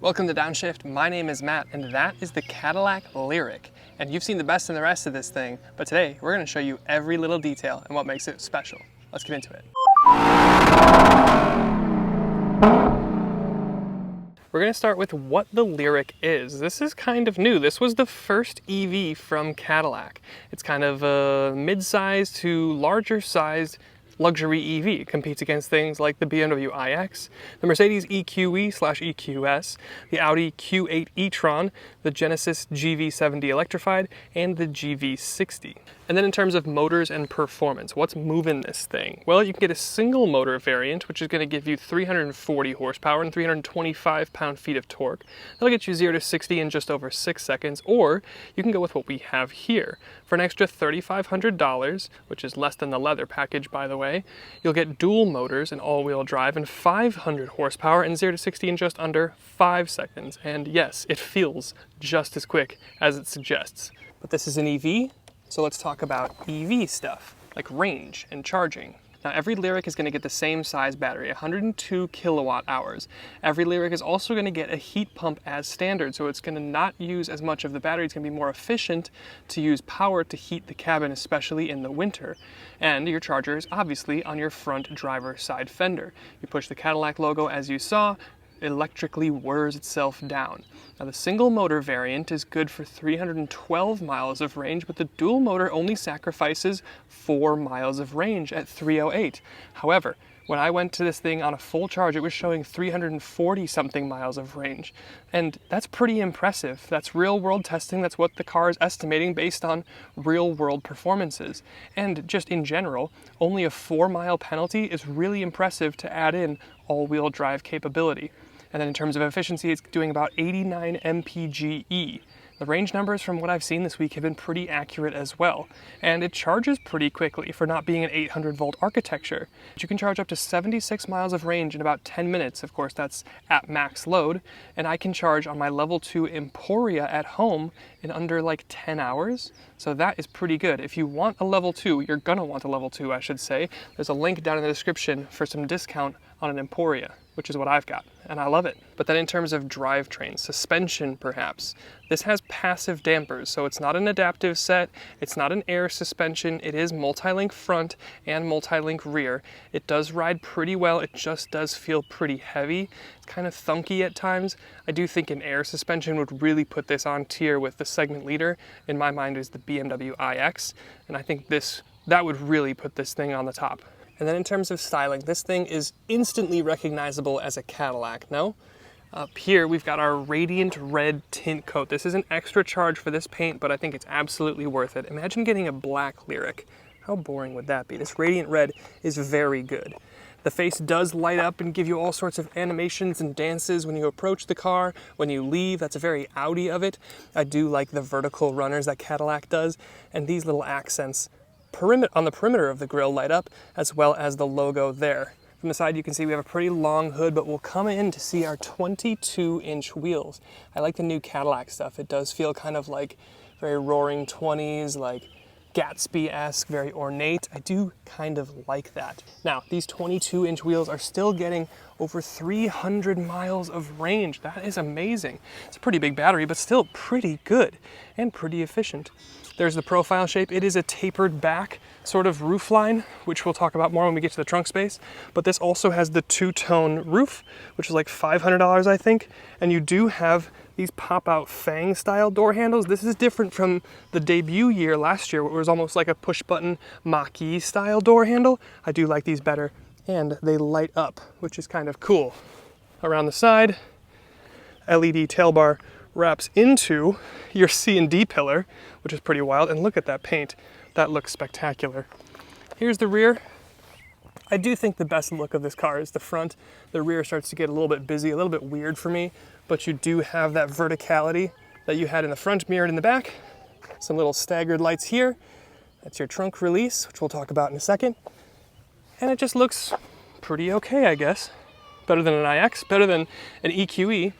Welcome to Downshift. My name is Matt, and that is the Cadillac Lyriq. And you've seen the best and the rest of this thing, but today we're going to show you every little detail and what makes it special. Let's get into it. We're going to start with what the Lyriq is. This is kind of new. This was the first EV from Cadillac. It's kind of a mid-sized to larger sized luxury EV. It competes against things like the BMW iX, the Mercedes EQE/EQS, the Audi Q8 e-tron, the Genesis GV70 electrified, and the GV60. And then in terms of motors and performance, what's moving this thing? Well, you can get a single motor variant, which is going to give you 340 horsepower and 325 pound-feet of torque. That'll get you 0 to 60 in just over 6 seconds, or you can go with what we have here. For an extra $3,500, which is less than the leather package, by the way, you'll get dual motors and all-wheel drive and 500 horsepower and 0 to 60 in just under 5 seconds. And yes, it feels just as quick as it suggests. But this is an EV, so let's talk about EV stuff, like range and charging. Now, every Lyriq is going to get the same size battery, 102 kilowatt hours. Every Lyriq is also going to get a heat pump as standard, so it's going to not use as much of the battery. It's going to be more efficient to use power to heat the cabin, especially in the winter. And your charger is obviously on your front driver's side fender. You push the Cadillac logo, as you saw, electrically whirs itself down. Now, the single motor variant is good for 312 miles of range, but the dual motor only sacrifices 4 miles of range at 308. However, when I went to this thing on a full charge, it was showing 340 something miles of range. And that's pretty impressive. That's real world testing. That's what the car is estimating based on real world performances. And just in general, only a 4-mile penalty is really impressive to add in all-wheel drive capability. And then in terms of efficiency, it's doing about 89 MPGe. The range numbers from what I've seen this week have been pretty accurate as well. And it charges pretty quickly for not being an 800 volt architecture. You can charge up to 76 miles of range in about 10 minutes. Of course, that's at max load. And I can charge on my level 2 EMPORIA at home in under like 10 hours. So that is pretty good. If you want a level 2, you're gonna want a level 2, I should say. There's a link down in the description for some discount on an EMPORIA, which is what I've got, and I love it. But then in terms of drivetrain, suspension perhaps, this has passive dampers, so it's not an adaptive set, it's not an air suspension, it is Multilink front and Multilink rear. It does ride pretty well, it just does feel pretty heavy. It's kind of thunky at times. I do think an air suspension would really put this on tier with the segment leader. In my mind is the BMW iX, and I think that would really put this thing on the top. And then in terms of styling, this thing is instantly recognizable as a Cadillac, no? Up here, we've got our radiant red tint coat. This is an extra charge for this paint, but I think it's absolutely worth it. Imagine getting a black Lyriq. How boring would that be? This radiant red is very good. The face does light up and give you all sorts of animations and dances when you approach the car, when you leave. That's a very Audi of it. I do like the vertical runners that Cadillac does, and these little accents on the perimeter of the grille light up, as well as the logo there. From the side you can see we have a pretty long hood, but we'll come in to see our 22-inch wheels. I like the new Cadillac stuff. It does feel kind of like very roaring 20s, like Gatsby-esque, very ornate. I do kind of like that. Now, these 22-inch wheels are still getting over 300 miles of range. That is amazing. It's a pretty big battery, but still pretty good and pretty efficient. There's the profile shape. It is a tapered back sort of roof line, which we'll talk about more when we get to the trunk space. But this also has the two-tone roof, which is like $500, I think. And you do have these pop-out fang style door handles. This is different from the debut year last year, where it was almost like a push-button Mach-E style door handle. I do like these better. And they light up, which is kind of cool. Around the side, LED tail bar wraps into your C&D pillar, which is pretty wild. And look at that paint. That looks spectacular. Here's the rear. I do think the best look of this car is the front. The rear starts to get a little bit busy, a little bit weird for me, but you do have that verticality that you had in the front mirrored in the back. Some little staggered lights here. That's your trunk release, which we'll talk about in a second. And it just looks pretty okay, I guess. Better than an iX, better than an EQE.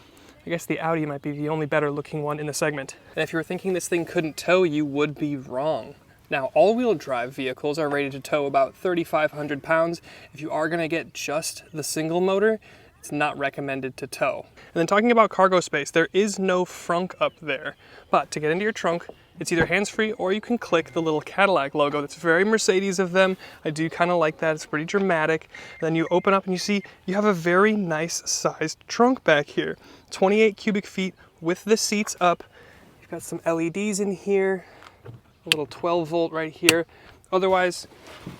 I guess the Audi might be the only better looking one in the segment. And if you were thinking this thing couldn't tow, you would be wrong. Now, all-wheel drive vehicles are rated to tow about 3,500 pounds. If you are gonna get just the single motor, it's not recommended to tow. And then talking about cargo space, there is no frunk up there, but to get into your trunk, it's either hands-free or you can click the little Cadillac logo. That's very Mercedes of them. I do kind of like that. It's pretty dramatic. And then you open up and you see you have a very nice sized trunk back here. 28 cubic feet with the seats up. You've got some LEDs in here, a little 12 volt right here. Otherwise,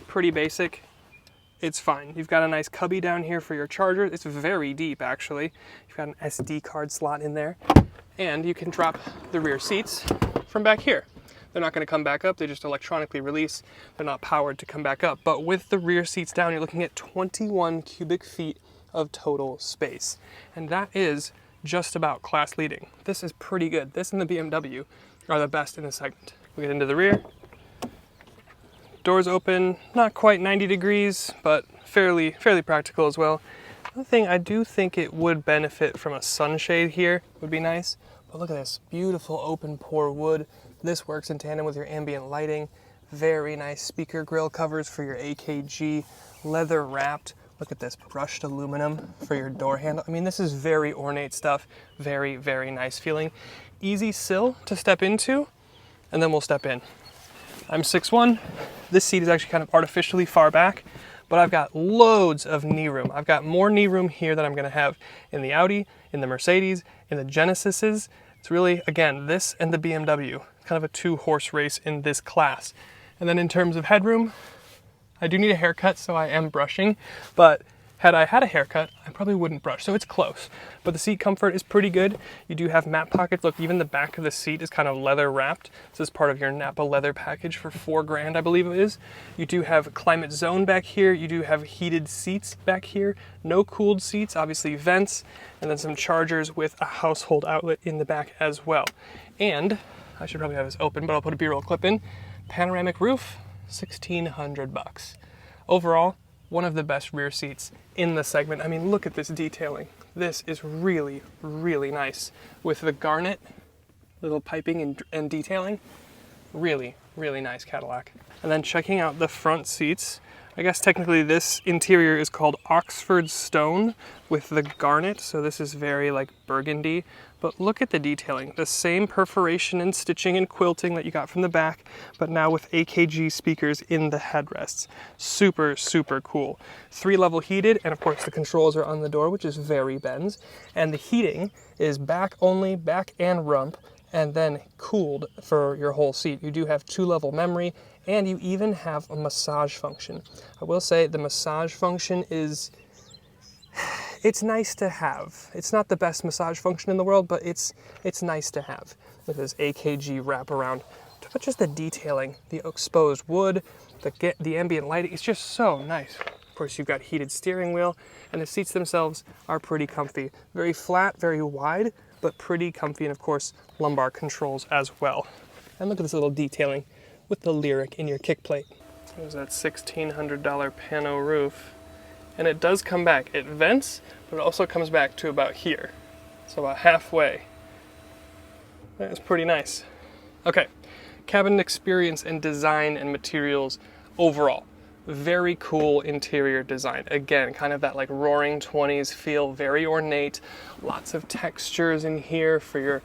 pretty basic. It's fine. You've got a nice cubby down here for your charger. It's very deep, actually. You've got an SD card slot in there. And you can drop the rear seats from back here. They're not going to come back up. They just electronically release. They're not powered to come back up. But with the rear seats down, you're looking at 21 cubic feet of total space. And that is just about class leading. This is pretty good. This and the BMW are the best in the segment. We get into the rear. Doors open, not quite 90 degrees, but fairly practical as well. Another thing, I do think it would benefit from a sunshade here, would be nice. But look at this, beautiful open pore wood. This works in tandem with your ambient lighting. Very nice speaker grille covers for your EKG, leather wrapped. Look at this, brushed aluminum for your door handle. I mean, this is very ornate stuff. Very, very nice feeling. Easy sill to step into, and then we'll step in. I'm 6'1". This seat is actually kind of artificially far back, but I've got loads of knee room. I've got more knee room here than I'm gonna have in the Audi, in the Mercedes, in the Genesises. It's really, again, this and the BMW, kind of a 2-horse race in this class. And then in terms of headroom, I do need a haircut, so I am brushing, but had I had a haircut, I probably wouldn't brush, so it's close. But the seat comfort is pretty good. You do have mat pockets. Look, even the back of the seat is kind of leather wrapped. This is part of your Napa leather package for $4 grand, I believe it is. You do have climate zone back here. You do have heated seats back here. No cooled seats, obviously vents, and then some chargers with a household outlet in the back as well. And I should probably have this open, but I'll put a B-roll clip in. Panoramic roof, $1,600. Overall, one of the best rear seats in the segment. I mean, look at this detailing. This is really, really nice. With the garnet, little piping and detailing, really, really nice Cadillac. And then checking out the front seats, I guess technically this interior is called Oxford Stone with the garnet, so this is very like burgundy. But look at the detailing, the same perforation and stitching and quilting that you got from the back, but now with EKG speakers in the headrests. Super, super cool. 3-level heated, and of course the controls are on the door, which is very Benz. And the heating is back only, back and rump, and then cooled for your whole seat. You do have 2-level memory, and you even have a massage function. I will say the massage function is, it's nice to have. It's not the best massage function in the world, but it's nice to have. Look at this EKG wraparound. But just the detailing, the exposed wood, the ambient lighting, it's just so nice. Of course, you've got heated steering wheel, and the seats themselves are pretty comfy. Very flat, very wide, but pretty comfy, and of course, lumbar controls as well. And look at this little detailing with the Lyriq in your kick plate. There's that $1,600 pano roof. And it does come back. It vents, but it also comes back to about here. So about halfway. That's pretty nice. Okay, cabin experience and design and materials overall. Very cool interior design. Again, kind of that like roaring 20s feel, very ornate. Lots of textures in here for your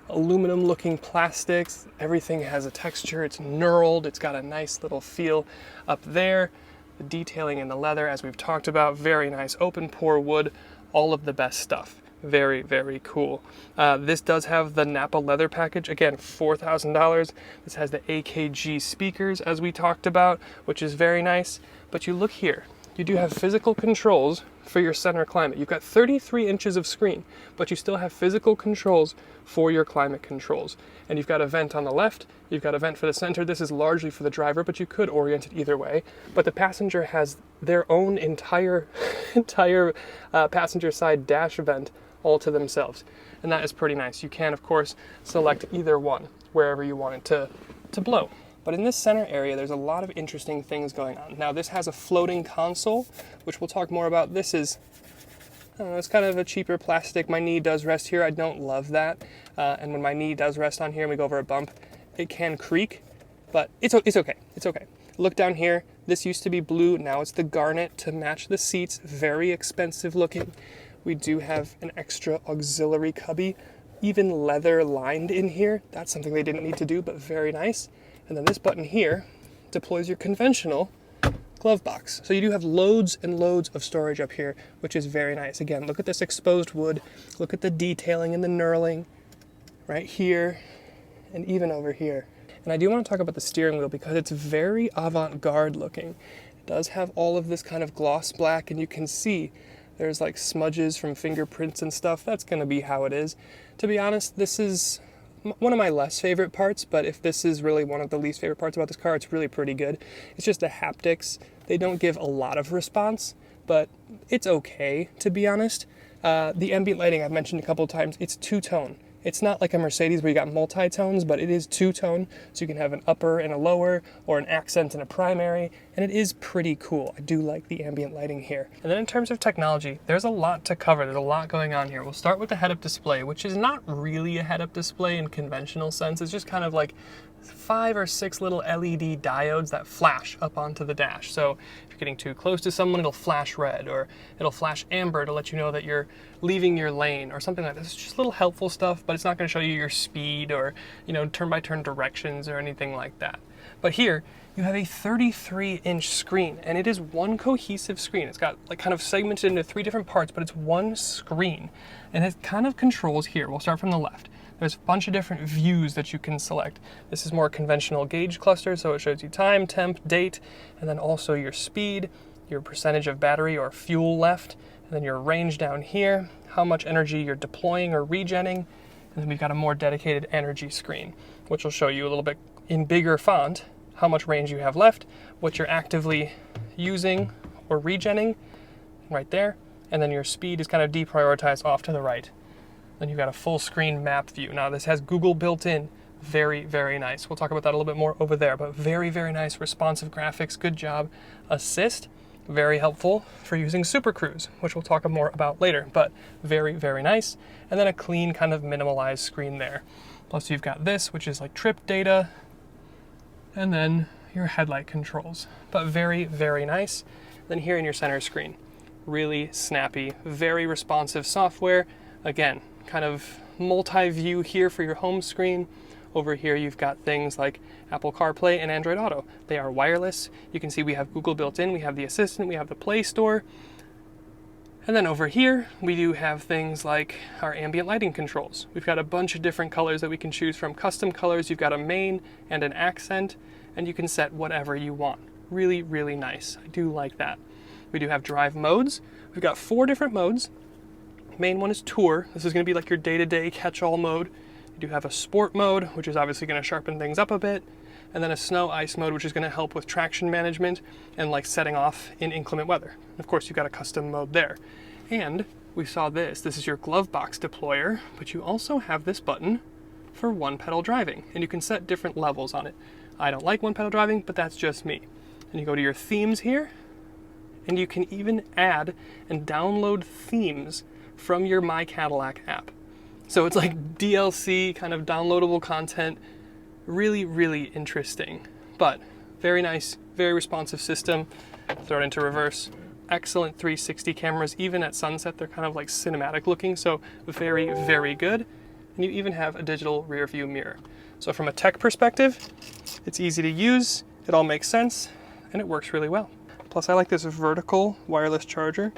aluminum looking plastics. Everything has a texture. It's knurled. It's got a nice little feel up there. The detailing in the leather, as we've talked about, very nice. Open pore wood, all of the best stuff. Very, very cool. This does have the Napa leather package. Again, $4,000. This has the EKG speakers, as we talked about, which is very nice. But you look here, you do have physical controls for your center climate. You've got 33 inches of screen, but you still have physical controls for your climate controls. And you've got a vent on the left, you've got a vent for the center. This is largely for the driver, but you could orient it either way. But the passenger has their own entire passenger side dash vent all to themselves. And that is pretty nice. You can, of course, select either one, wherever you want it to blow. But in this center area, there's a lot of interesting things going on. Now, this has a floating console, which we'll talk more about. This is, I don't know, it's kind of a cheaper plastic. My knee does rest here. I don't love that. And when my knee does rest on here and we go over a bump, it can creak, but it's okay. It's okay. Look down here. This used to be blue. Now it's the garnet to match the seats. Very expensive looking. We do have an extra auxiliary cubby, even leather lined in here. That's something they didn't need to do, but very nice. And then this button here deploys your conventional glove box. So you do have loads and loads of storage up here, which is very nice. Again, look at this exposed wood. Look at the detailing and the knurling right here and even over here. And I do want to talk about the steering wheel because it's very avant-garde looking. It does have all of this kind of gloss black, and you can see there's like smudges from fingerprints and stuff. That's going to be how it is. To be honest, this is one of my less favorite parts, but if this is really one of the least favorite parts about this car, it's really pretty good. It's just the haptics. They don't give a lot of response, but it's okay, to be honest. The ambient lighting I've mentioned a couple of times, it's two-tone. It's not like a Mercedes where you got multi-tones, but it is two-tone, so you can have an upper and a lower, or an accent and a primary, and it is pretty cool. I do like the ambient lighting here. And then in terms of technology, there's a lot to cover. There's a lot going on here. We'll start with the head-up display, which is not really a head-up display in conventional sense. It's just kind of like 5 or 6 little LED diodes that flash up onto the dash. So if you're getting too close to someone, it'll flash red, or it'll flash amber to let you know that you're leaving your lane, or something like this. It's just little helpful stuff, but it's not going to show you your speed or, you know, turn-by-turn directions or anything like that. But here, you have a 33-inch screen, and it is one cohesive screen. It's got like kind of segmented into 3 different parts, but it's one screen. And it kind of controls here. We'll start from the left. There's a bunch of different views that you can select. This is more conventional gauge cluster, so it shows you time, temp, date, and then also your speed, your percentage of battery or fuel left, and then your range down here, how much energy you're deploying or regenning, and then we've got a more dedicated energy screen, which will show you a little bit in bigger font how much range you have left, what you're actively using or regenning right there, and then your speed is kind of deprioritized off to the right. Then you've got a full screen map view. Now this has Google built in. Very, very nice. We'll talk about that a little bit more over there, but very, very nice responsive graphics. Good job. Assist, very helpful for using Super Cruise, which we'll talk more about later, but very, very nice. And then a clean kind of minimalized screen there. Plus you've got this, which is like trip data, and then your headlight controls, but very, very nice. Then here in your center screen, really snappy, very responsive software. Again, kind of multi-view here for your home screen. Over here you've got things like Apple CarPlay and Android Auto. They are wireless. You can see we have Google built in, we have the Assistant, we have the Play Store. And then over here we do have things like our ambient lighting controls. We've got a bunch of different colors that we can choose from. Custom colors, you've got a main and an accent, and you can set whatever you want. Really, really nice. I do like that. We do have drive modes. We've got 4 different modes. Main one is Tour. This is going to be like your day-to-day catch-all mode. You do have a Sport mode, which is obviously going to sharpen things up a bit, and then a Snow Ice mode, which is going to help with traction management and like setting off in inclement weather. Of course, you've got a custom mode there. And we saw this. This is your glove box deployer, but you also have this button for one-pedal driving, and you can set different levels on it. I don't like one-pedal driving, but that's just me. And you go to your themes here, and you can even add and download themes from your My Cadillac app. So it's like DLC kind of downloadable content. Really, really interesting, but very nice, very responsive system. Throw it into reverse. Excellent 360 cameras, even at sunset. They're kind of like cinematic looking, so very, very good. And you even have a digital rear view mirror. So from a tech perspective, it's easy to use, it all makes sense, and it works really well. Plus I like this vertical wireless charger.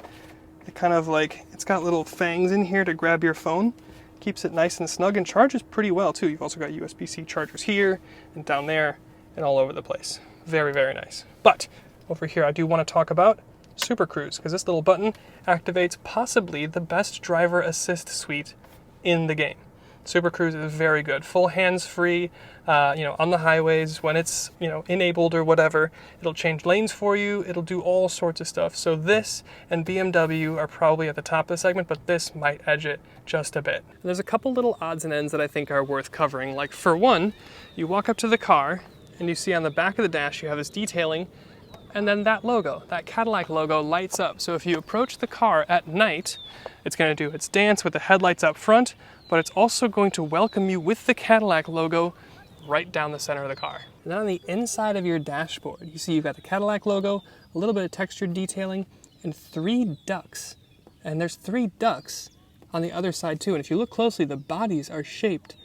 It kind of like, it's got little fangs in here to grab your phone. Keeps it nice and snug and charges pretty well too. You've also got USB-C chargers here and down there and all over the place. Very, very nice. But over here, I do want to talk about Super Cruise, because this little button activates possibly the best driver assist suite in the game. Super Cruise is very good. Full hands-free, on the highways when it's, enabled or whatever. It'll change lanes for you. It'll do all sorts of stuff. So this and BMW are probably at the top of the segment, but this might edge it just a bit. And there's a couple little odds and ends that I think are worth covering. Like for one, you walk up to the car and you see on the back of the dash, you have this detailing, and then that logo, that Cadillac logo lights up. So if you approach the car at night, it's going to do its dance with the headlights up front, but it's also going to welcome you with the Cadillac logo right down the center of the car. And then on the inside of your dashboard, you see you've got the Cadillac logo, a little bit of textured detailing, and 3 ducks And there's 3 ducts on the other side too. And if you look closely, the bodies are shaped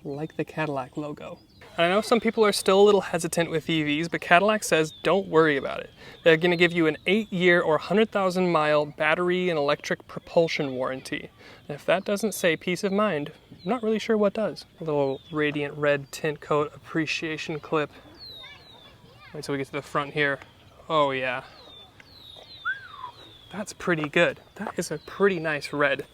like the Cadillac logo. And I know some people are still a little hesitant with EVs, but Cadillac says don't worry about it. They're going to give you an 8-year or 100,000-mile battery and electric propulsion warranty. And if that doesn't say peace of mind, I'm not really sure what does. A little radiant red tint coat appreciation clip. Wait till we get to the front here. Oh yeah. That's pretty good. That is a pretty nice red.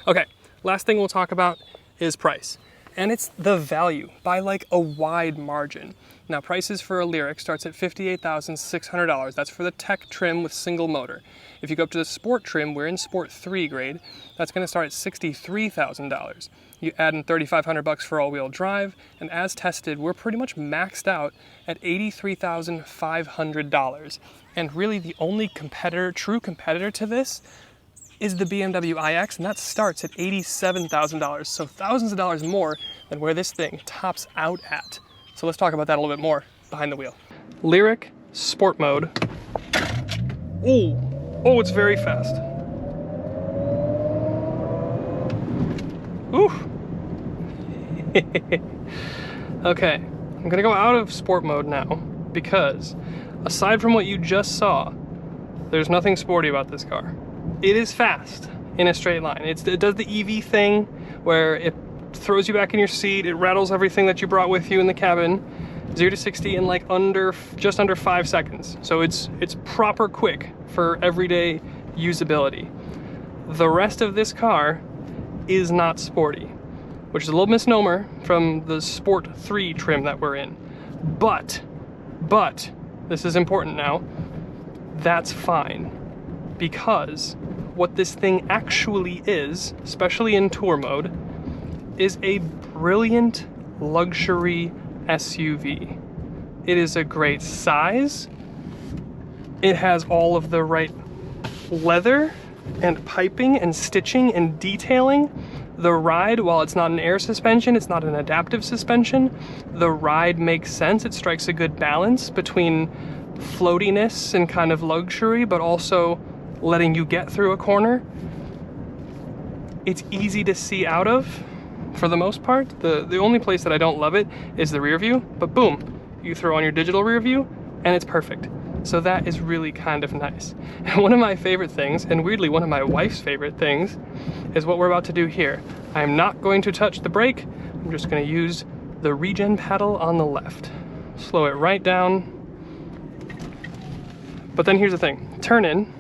Okay, last thing we'll talk about is price. And it's the value by like a wide margin. Now prices for a Lyriq starts at $58,600. That's for the tech trim with single motor. If you go up to the sport trim, we're in Sport 3 grade, that's gonna start at $63,000. You add in $3,500 for all-wheel drive, and as tested, we're pretty much maxed out at $83,500. And really the only competitor, true competitor to this is the BMW iX, and that starts at $87,000, so thousands of dollars more than where this thing tops out at. So let's talk about that a little bit more behind the wheel. Lyriq Sport Mode. Oh, it's very fast. Ooh. Okay, I'm gonna go out of sport mode now because aside from what you just saw, there's nothing sporty about this car. It is fast in a straight line. It does the EV thing where it throws you back in your seat, it rattles everything that you brought with you in the cabin, 0 to 60 in like just under 5 seconds. So it's proper quick for everyday usability. The rest of this car is not sporty, which is a little misnomer from the Sport 3 trim that we're in. But, this is important now, that's fine. Because what this thing actually is, especially in tour mode, is a brilliant luxury SUV. It is a great size. It has all of the right leather and piping and stitching and detailing. The ride, while it's not an air suspension, it's not an adaptive suspension, the ride makes sense. It strikes a good balance between floatiness and kind of luxury, but also letting you get through a corner. It's easy to see out of, for the most part. The only place that I don't love it is the rear view, but boom, you throw on your digital rear view and it's perfect. So that is really kind of nice. And one of my favorite things, and weirdly one of my wife's favorite things, is what we're about to do here. I am not going to touch the brake. I'm just going to use the regen pedal on the left. Slow it right down. But then here's the thing, turn in,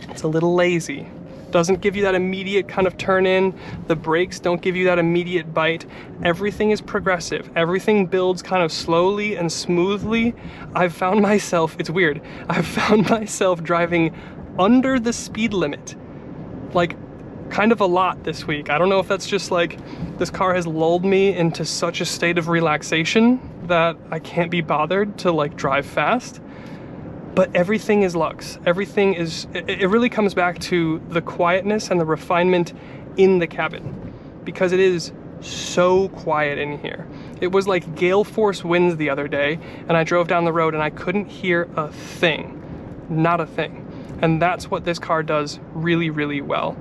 it's a little lazy. Doesn't give you that immediate kind of turn in. The brakes don't give you that immediate bite. Everything is progressive. Everything builds kind of slowly and smoothly. I've found myself, it's weird, I've found myself driving under the speed limit, like kind of a lot this week. I don't know if that's just like, this car has lulled me into such a state of relaxation that I can't be bothered to like drive fast. But everything is luxe. Everything is, it really comes back to the quietness and the refinement in the cabin, because it is so quiet in here. It was like gale force winds the other day, and I drove down the road and I couldn't hear a thing, not a thing. And that's what this car does really, really well.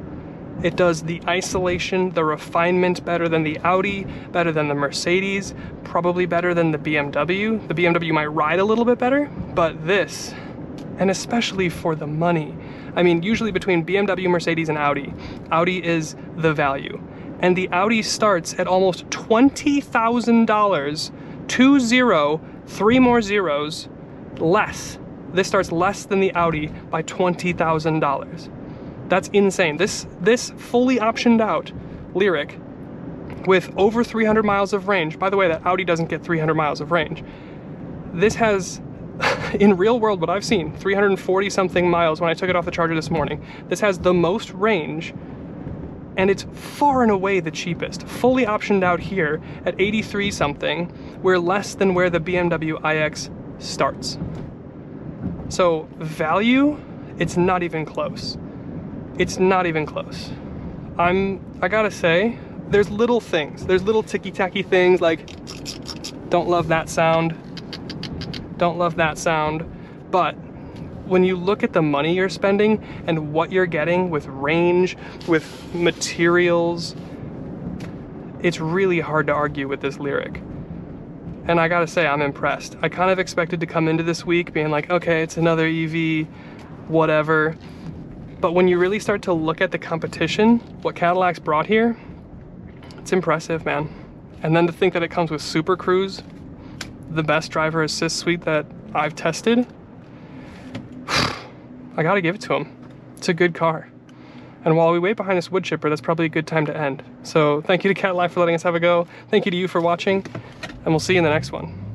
It does the isolation, the refinement better than the Audi, better than the Mercedes, probably better than the BMW. The BMW might ride a little bit better, but this, and especially for the money. I mean, usually between BMW, Mercedes, and Audi, Audi is the value. And the Audi starts at almost $20,000, 20, 3 more zeros, less. This starts less than the Audi by $20,000. That's insane. This fully optioned out Lyriq with over 300 miles of range. By the way, that Audi doesn't get 300 miles of range. This has, in real world, what I've seen, 340 something miles when I took it off the charger this morning. This has the most range, and it's far and away the cheapest. Fully optioned out here at 83 something. We're less than where the BMW iX starts. So value, it's not even close. It's not even close. I gotta say, there's little things. There's little ticky-tacky things like, don't love that sound. Don't love that sound. But when you look at the money you're spending and what you're getting with range, with materials, it's really hard to argue with this Lyriq. And I gotta say, I'm impressed. I kind of expected to come into this week being like, okay, it's another EV, whatever. But when you really start to look at the competition, what Cadillac's brought here, it's impressive, man. And then to think that it comes with Super Cruise, the best driver assist suite that I've tested, I gotta give it to him. It's a good car. And while we wait behind this wood chipper, that's probably a good time to end. So thank you to Cadillac for letting us have a go. Thank you to you for watching, and we'll see you in the next one.